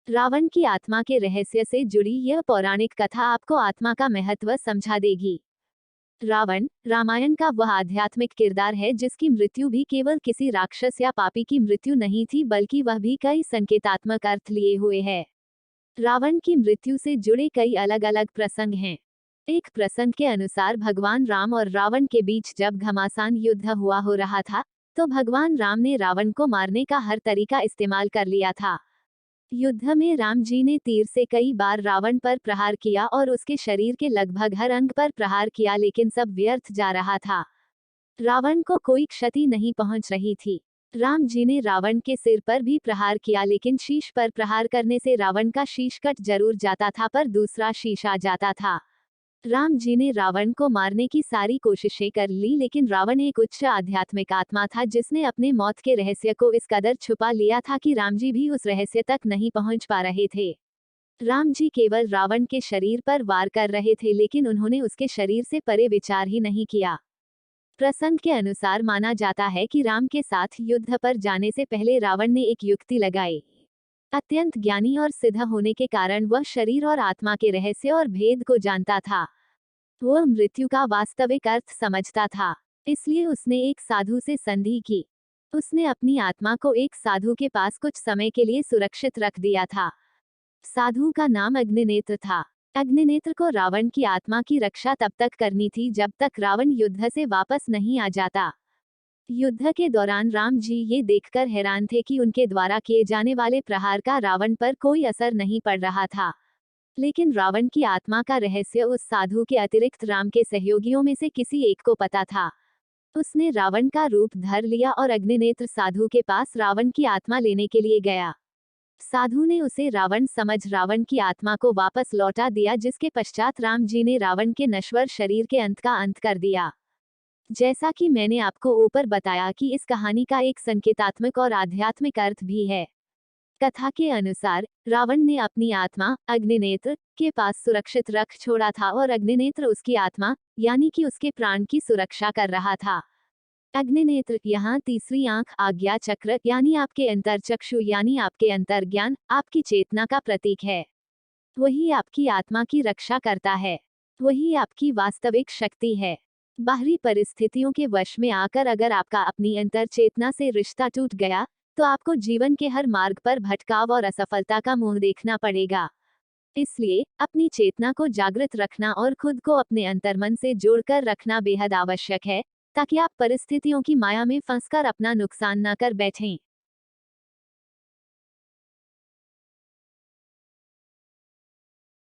रावण की आत्मा के रहस्य से जुड़ी यह पौराणिक कथा आपको आत्मा का महत्व समझा देगी। रावण रामायण का वह आध्यात्मिक किरदार है जिसकी मृत्यु भी केवल किसी राक्षस या पापी की मृत्यु नहीं थी, बल्कि वह भी कई संकेतात्मक अर्थ लिए हुए है। रावण की मृत्यु से जुड़े कई अलग अलग प्रसंग हैं। एक प्रसंग के अनुसार भगवान राम और रावण के बीच जब घमासान युद्ध हुआ हो रहा था, तो भगवान राम ने रावण को मारने का हर तरीका इस्तेमाल कर लिया था। युद्ध में राम जी ने तीर से कई बार रावण पर प्रहार किया और उसके शरीर के लगभग हर अंग पर प्रहार किया, लेकिन सब व्यर्थ जा रहा था। रावण को कोई क्षति नहीं पहुंच रही थी। राम जी ने रावण के सिर पर भी प्रहार किया, लेकिन शीश पर प्रहार करने से रावण का शीश कट जरूर जाता था, पर दूसरा शीश आ जाता था। राम जी ने रावण को मारने की सारी कोशिशें कर ली, लेकिन रावण एक उच्च आध्यात्मिक आत्मा था जिसने अपने मौत के रहस्य को इस कदर छुपा लिया था कि राम जी भी उस रहस्य तक नहीं पहुंच पा रहे थे। राम जी केवल रावण के शरीर पर वार कर रहे थे, लेकिन उन्होंने उसके शरीर से परे विचार ही नहीं किया। प्रसंग के अनुसार माना जाता है कि राम के साथ युद्ध पर जाने से पहले रावण ने एक युक्ति लगाई। अत्यंत ज्ञानी और सिद्ध होने के कारण वह शरीर और आत्मा के रहस्य और भेद को जानता था। वह मृत्यु का वास्तविक अर्थ समझता था, इसलिए उसने एक साधु से संधि की। उसने अपनी आत्मा को एक साधु के पास कुछ समय के लिए सुरक्षित रख दिया था। साधु का नाम अग्निनेत्र था। अग्निनेत्र को रावण की आत्मा की रक्षा तब तक करनी थी जब तक रावण युद्ध से वापस नहीं आ जाता। युद्ध के दौरान राम जी ये देखकर हैरान थे कि उनके द्वारा किए जाने वाले प्रहार का रावण पर कोई असर नहीं पड़ रहा था। लेकिन रावण की आत्मा का रहस्य उस साधु के अतिरिक्त राम के सहयोगियों में से किसी एक को पता था। उसने रावण का रूप धर लिया और अग्निनेत्र साधु के पास रावण की आत्मा लेने के लिए गया। साधु ने उसे रावण समझ रावण की आत्मा को वापस लौटा दिया, जिसके पश्चात राम जी ने रावण के नश्वर शरीर के अंत का अंत कर दिया। जैसा कि मैंने आपको ऊपर बताया कि इस कहानी का एक संकेतात्मक और आध्यात्मिक अर्थ भी है। कथा के अनुसार रावण ने अपनी आत्मा अग्निनेत्र के पास सुरक्षित रख छोड़ा था और अग्निनेत्र उसकी आत्मा यानी कि उसके प्राण की सुरक्षा कर रहा था। अग्निनेत्र यहाँ तीसरी आंख आज्ञा चक्र यानी आपके अंतरचक्षु यानी आपके अंतर्ज्ञान, आपकी चेतना का प्रतीक है। वही आपकी आत्मा की रक्षा करता है। वही आपकी वास्तविक शक्ति है। बाहरी परिस्थितियों के वश में आकर अगर आपका अपनी अंतर चेतना से रिश्ता टूट गया, तो आपको जीवन के हर मार्ग पर भटकाव और असफलता का मुंह देखना पड़ेगा। इसलिए अपनी चेतना को जागृत रखना और खुद को अपने अंतर्मन से जोड़कर रखना बेहद आवश्यक है, ताकि आप परिस्थितियों की माया में फंसकर अपना नुकसान न कर बैठें।